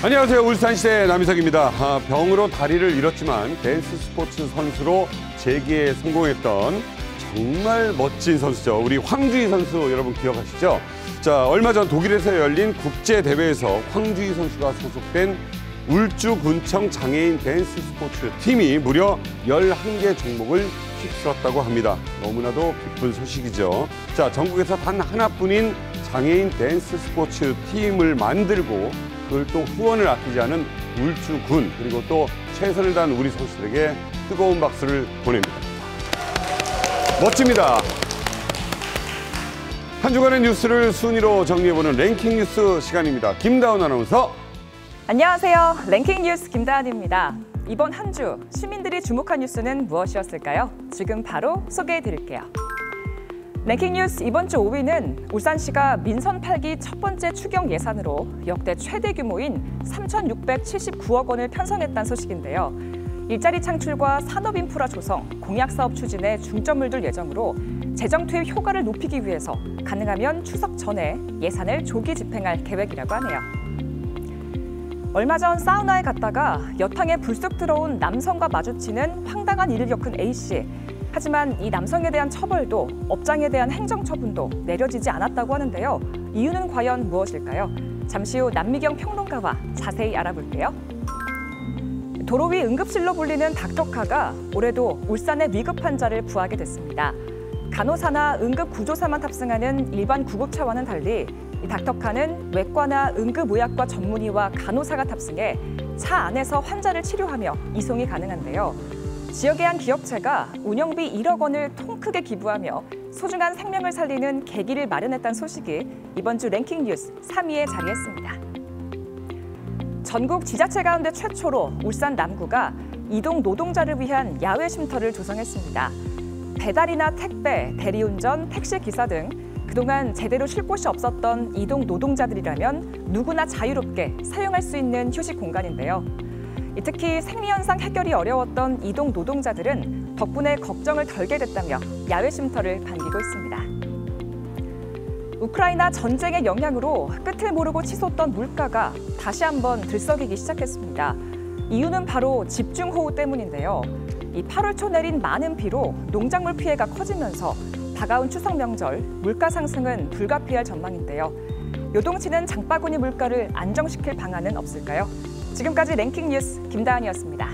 안녕하세요. 울산시대 남희석입니다. 병으로 다리를 잃었지만 댄스 스포츠 선수로 재기에 성공했던 정말 멋진 선수죠. 우리 황주희 선수 여러분 기억하시죠? 자, 얼마 전 독일에서 열린 국제대회에서 황주희 선수가 소속된 울주군청 장애인 댄스 스포츠 팀이 무려 11개 종목을 휩쓸었다고 합니다. 너무나도 기쁜 소식이죠. 자, 전국에서 단 하나뿐인 장애인 댄스 스포츠 팀을 만들고 그걸 또 후원을 아끼지 않은 울주군, 그리고 또 최선을 다한 우리 선수들에게 뜨거운 박수를 보냅니다. 멋집니다. 한 주간의 뉴스를 순위로 정리해보는 랭킹 뉴스 시간입니다. 김다운 아나운서. 안녕하세요. 랭킹 뉴스 김다은입니다. 이번 한 주 시민들이 주목한 뉴스는 무엇이었을까요? 지금 바로 소개해드릴게요. 랭킹 뉴스 이번 주 5위는 울산시가 민선 8기 첫 번째 추경 예산으로 역대 최대 규모인 3,679억 원을 편성했다는 소식인데요. 일자리 창출과 산업 인프라 조성, 공약 사업 추진에 중점을 둘 예정으로 재정 투입 효과를 높이기 위해서 가능하면 추석 전에 예산을 조기 집행할 계획이라고 하네요. 얼마 전 사우나에 갔다가 여탕에 불쑥 들어온 남성과 마주치는 황당한 일을 겪은 A씨. 하지만 이 남성에 대한 처벌도 업장에 대한 행정처분도 내려지지 않았다고 하는데요. 이유는 과연 무엇일까요? 잠시 후 남미경 평론가와 자세히 알아볼게요. 도로 위 응급실로 불리는 닥터카가 올해도 울산의 위급 환자를 구하게 됐습니다. 간호사나 응급구조사만 탑승하는 일반 구급차와는 달리 이 닥터카는 외과나 응급의학과 전문의와 간호사가 탑승해 차 안에서 환자를 치료하며 이송이 가능한데요. 지역의 한 기업체가 운영비 1억 원을 통 크게 기부하며 소중한 생명을 살리는 계기를 마련했다는 소식이 이번 주 랭킹 뉴스 3위에 자리했습니다. 전국 지자체 가운데 최초로 울산 남구가 이동 노동자를 위한 야외 쉼터를 조성했습니다. 배달이나 택배, 대리운전, 택시기사 등 그동안 제대로 쉴 곳이 없었던 이동 노동자들이라면 누구나 자유롭게 사용할 수 있는 휴식 공간인데요. 특히 생리현상 해결이 어려웠던 이동 노동자들은 덕분에 걱정을 덜게 됐다며 야외 쉼터를 반기고 있습니다. 우크라이나 전쟁의 영향으로 끝을 모르고 치솟던 물가가 다시 한번 들썩이기 시작했습니다. 이유는 바로 집중호우 때문인데요. 이 8월 초 내린 많은 비로 농작물 피해가 커지면서 다가온 추석 명절 물가 상승은 불가피할 전망인데요. 요동치는 장바구니 물가를 안정시킬 방안은 없을까요? 지금까지 랭킹 뉴스 김다은이었습니다.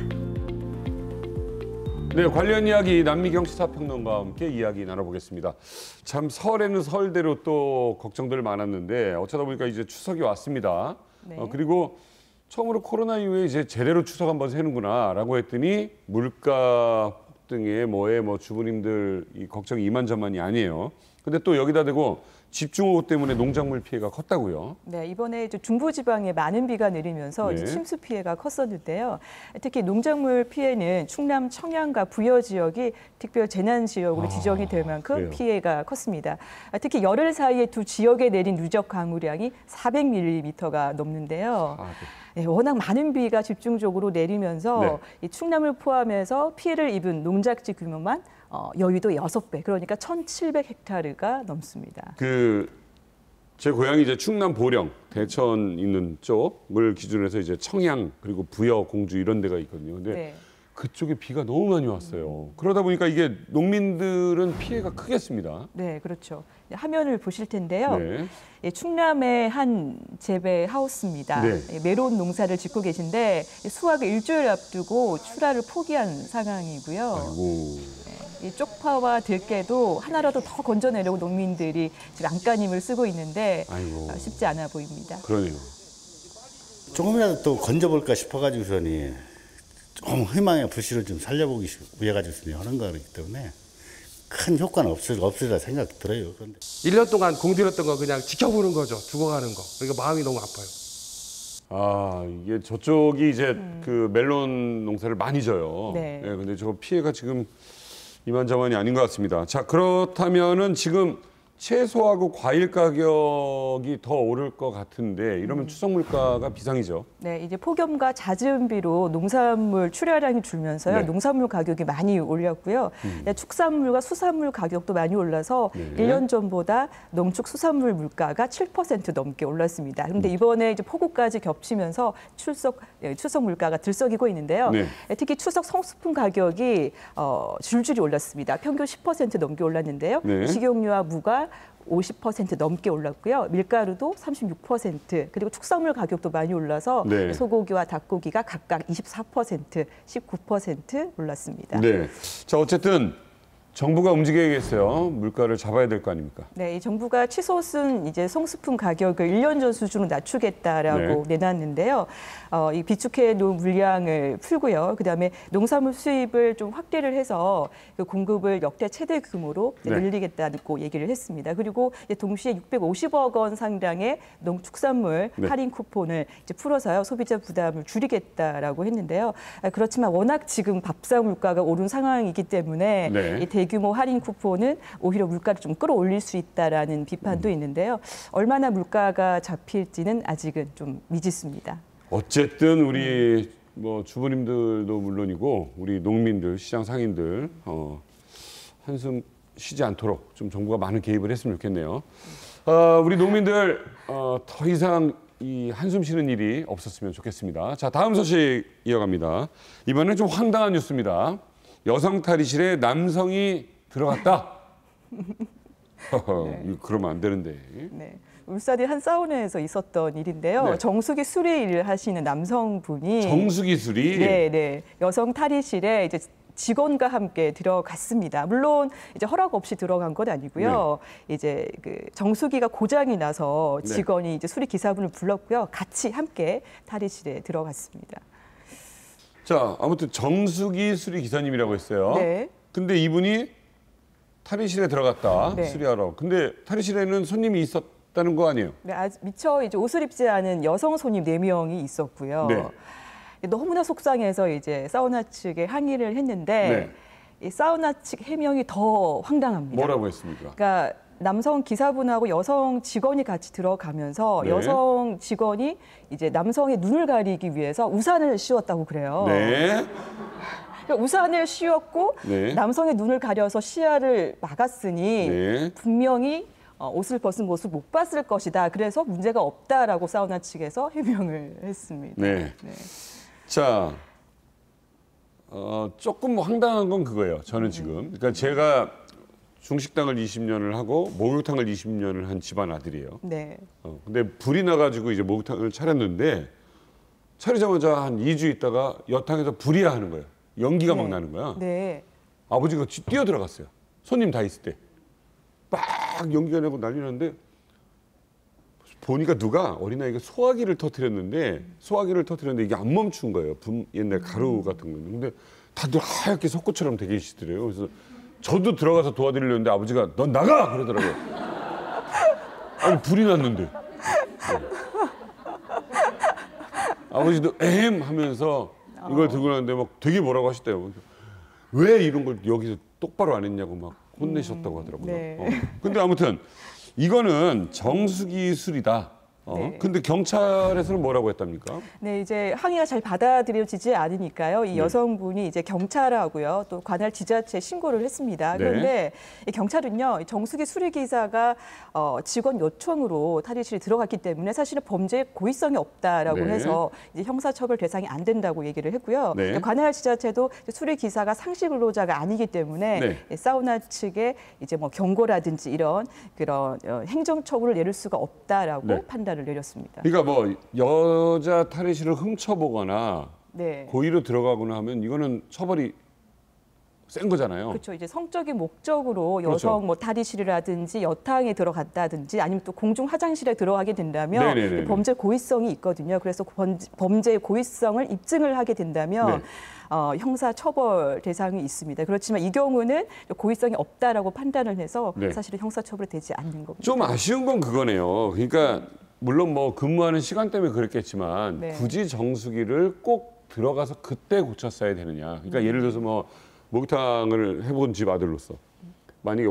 네, 관련 이야기 남미경 시사평론가와 함께 이야기 나눠보겠습니다. 참 설에는 설대로 또 걱정들 많았는데 어쩌다 보니까 이제 추석이 왔습니다. 네. 그리고 처음으로 코로나 이후에 이제 제대로 추석 한번 세는구나라고 했더니 물가 등의 주부님들 이 걱정이 이만저만이 아니에요. 근데 또 여기다 대고 집중호우 때문에 농작물 피해가 컸다고요? 네, 이번에 중부지방에 많은 비가 내리면서 네. 침수 피해가 컸었는데요. 특히 농작물 피해는 충남 청양과 부여 지역이 특별 재난 지역으로 지정이 될 만큼 그래요. 피해가 컸습니다. 특히 열흘 사이에 두 지역에 내린 누적 강우량이 400mm가 넘는데요. 네, 워낙 많은 비가 집중적으로 내리면서 이 충남을 포함해서 피해를 입은 농작지 규모만 여의도 6배, 그러니까 1,700헥타르가 넘습니다. 제 고향이 이제 충남 보령, 대천 있는 쪽을 기준으로 해서 이제 청양 그리고 부여, 공주 이런 데가 있거든요. 근데 그쪽에 비가 너무 많이 왔어요. 그러다 보니까 이게 농민들은 피해가 크겠습니다. 네, 그렇죠. 화면을 보실 텐데요. 네. 예, 충남의 한 재배 하우스입니다. 네. 예, 메론 농사를 짓고 계신데 수확을 일주일 앞두고 출하를 포기한 상황이고요. 아이고. 이 쪽파와 들깨도 하나라도 더 건져내려고 농민들이 지금 안간힘을 쓰고 있는데 아이고. 쉽지 않아 보입니다. 그러네요. 조금이라도 또 건져볼까 싶어가지고서니 좀 희망의 불씨를 좀 살려보기 위해 가지고 하는 거기 때문에 큰 효과는 없으리라 생각 들어요. 그런데 1년 동안 공들였던 거 그냥 지켜보는 거죠. 죽어가는 거. 그러니까 마음이 너무 아파요. 이게 저쪽이 이제 그 멜론 농사를 많이 져요. 네. 근데 저 피해가 지금 이만저만이 아닌 것 같습니다. 자, 그렇다면은 지금 채소하고 과일 가격이 더 오를 것 같은데 이러면 추석 물가가 비상이죠. 네, 이제 폭염과 잦은 비로 농산물 출하량이 줄면서요. 네. 농산물 가격이 많이 올렸고요. 네, 축산물과 수산물 가격도 많이 올라서 네. 1년 전보다 농축수산물 물가가 7% 넘게 올랐습니다. 그런데 이번에 이제 폭우까지 겹치면서 추석 물가가 들썩이고 있는데요. 네. 특히 추석 성수품 가격이 줄줄이 올랐습니다. 평균 10% 넘게 올랐는데요. 네. 식용유와 무가 50% 넘게 올랐고요. 밀가루도 36%, 그리고 축산물 가격도 많이 올라서 네. 소고기와 닭고기가 각각 24%, 19% 올랐습니다. 네. 자, 어쨌든 정부가 움직여야겠어요. 물가를 잡아야 될 거 아닙니까? 네, 이 정부가 치솟은 이제 성수품 가격을 1년 전 수준으로 낮추겠다라고 내놨는데요. 이 비축해 놓은 물량을 풀고요. 그다음에 농산물 수입을 좀 확대를 해서 그 공급을 역대 최대 규모로 네. 늘리겠다고 얘기를 했습니다. 그리고 이제 동시에 650억 원 상당의 농축산물 네. 할인 쿠폰을 이제 풀어서요. 소비자 부담을 줄이겠다라고 했는데요. 그렇지만 워낙 지금 밥상 물가가 오른 상황이기 때문에 네. 이 대규모 할인 쿠폰은 오히려 물가를 좀 끌어올릴 수 있다라는 비판도 있는데요. 얼마나 물가가 잡힐지는 아직은 좀 미지수입니다. 어쨌든 우리 뭐 주부님들도 물론이고 우리 농민들, 시장 상인들 한숨 쉬지 않도록 좀 정부가 많은 개입을 했으면 좋겠네요. 우리 농민들 더 이상 이 한숨 쉬는 일이 없었으면 좋겠습니다. 자, 다음 소식 이어갑니다. 이번엔 좀 황당한 뉴스입니다. 여성 탈의실에 남성이 들어갔다. 이거 그러면 안 되는데. 네. 울산의 한 사우나에서 있었던 일인데요. 네. 정수기 수리 일을 하시는 남성분이 정수기술이 네. 여성 탈의실에 이제 직원과 함께 들어갔습니다. 물론 이제 허락 없이 들어간 건 아니고요. 이제 그 정수기가 고장이 나서 네. 직원이 이제 수리 기사분을 불렀고요. 같이 함께 탈의실에 들어갔습니다. 자, 아무튼 정수기 수리 기사님이라고 했어요. 네. 근데 이분이 탈의실에 들어갔다. 네. 수리하러. 근데 탈의실에는 손님이 있었다는 거 아니에요? 네, 아직 미처 이제 옷을 입지 않은 여성 손님 4명이 있었고요. 네. 너무나 속상해서 이제 사우나 측에 항의를 했는데 이 사우나 측 해명이 더 황당합니다. 뭐라고 했습니까? 그러니까 남성 기사분하고 여성 직원이 같이 들어가면서 네. 여성 직원이 이제 남성의 눈을 가리기 위해서 우산을 씌웠다고 그래요. 네. 그러니까 우산을 씌웠고 네. 남성의 눈을 가려서 시야를 막았으니 네. 분명히 옷을 벗은 모습을 못 봤을 것이다. 그래서 문제가 없다라고 사우나 측에서 해명을 했습니다. 네. 자, 조금 황당한 건 그거예요. 저는 지금. 그러니까 제가 중식당을 20년을 하고 목욕탕을 20년을 한 집안 아들이에요. 네. 근데 불이 나가지고 이제 목욕탕을 차렸는데 차리자마자 한 2주 있다가 여탕에서 불이야 하는 거예요. 연기가 막 나는 거야. 네. 아버지가 뛰어 들어갔어요. 손님 다 있을 때. 막 연기가 나고 난리 났는데 보니까 누가 어린아이가 소화기를 터뜨렸는데 이게 안 멈춘 거예요. 옛날 가루 같은 거. 근데 다들 하얗게 석고처럼 되게 계시더래요. 그래서 저도 들어가서 도와드리려는데 아버지가 넌 나가! 그러더라고요. 아니 불이 났는데. 네. 아버지도 에헴 하면서 이걸 들고 나는데 막 되게 뭐라고 하시대요. 왜 이런 걸 여기서 똑바로 안 했냐고 막 혼내셨다고 하더라고요. 네. 근데 아무튼 이거는 정수기술이다. 네. 근데 경찰에서는 뭐라고 했답니까? 네, 이제 항의가 잘 받아들여지지 않으니까요. 이 여성분이 이제 경찰하고요, 또 관할 지자체에 신고를 했습니다. 네. 그런데 이 경찰은요, 이 정수기 수리 기사가 직원 요청으로 탈의실에 들어갔기 때문에 사실은 범죄 고의성이 없다라고 네. 해서 이제 형사처벌 대상이 안 된다고 얘기를 했고요. 네. 관할 지자체도 수리 기사가 상시 근로자가 아니기 때문에 네. 사우나 측에 이제 뭐 경고라든지 이런 그런 행정처벌을 내릴 수가 없다라고 네. 판단을 내렸습니다. 그러니까 뭐 여자 탈의실을 훔쳐보거나 네. 고의로 들어가거나 하면 이거는 처벌이 센 거잖아요. 그렇죠. 이제 성적인 목적으로 그렇죠. 여성 뭐 탈의실이라든지 여탕에 들어갔다든지 아니면 또 공중 화장실에 들어가게 된다면 네네네네. 범죄 고의성이 있거든요. 그래서 범죄 고의성을 입증을 하게 된다면 형사 처벌 대상이 있습니다. 그렇지만 이 경우는 고의성이 없다라고 판단을 해서 네. 사실은 형사 처벌이 되지 않는 겁니다. 좀 아쉬운 건 그거네요. 그러니까 물론 뭐 근무하는 시간 때문에 그랬겠지만 네. 굳이 정수기를 꼭 들어가서 그때 고쳤어야 되느냐. 그러니까 예를 들어서 뭐 목욕탕을 해본 집 아들로서 만약에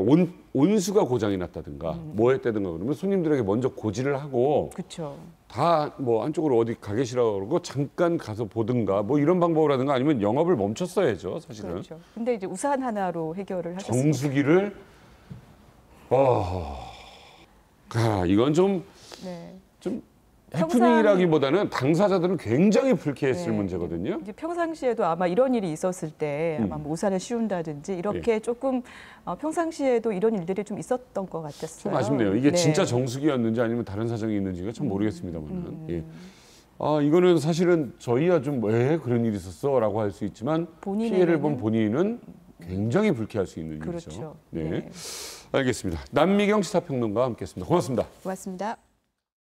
온수가 고장이 났다든가 뭐 했다든가 그러면 손님들에게 먼저 고지를 하고 그렇죠. 다 뭐 한쪽으로 어디 가 계시라고 그러고 잠깐 가서 보든가 뭐 이런 방법이라든가 아니면 영업을 멈췄어야죠, 사실은. 그렇죠. 근데 이제 우산 하나로 해결을 하셨습니다. 정수기를 이건 좀 네. 해프닝이라기보다는 당사자들은 굉장히 불쾌했을 네. 문제거든요. 이제 평상시에도 아마 이런 일이 있었을 때 아마 뭐 우산을 씌운다든지 이렇게 조금 평상시에도 이런 일들이 좀 있었던 것 같았어요. 좀 아쉽네요. 이게 네. 진짜 정수기였는지 아니면 다른 사정이 있는지가 참 모르겠습니다만. 예. 이거는 사실은 저희야 좀 왜 그런 일이 있었어라고 할 수 있지만 피해를 본 본인은 굉장히 불쾌할 수 있는 일이죠. 그렇죠. 네. 네. 알겠습니다. 남미경 시사평론가와 함께했습니다. 고맙습니다. 고맙습니다.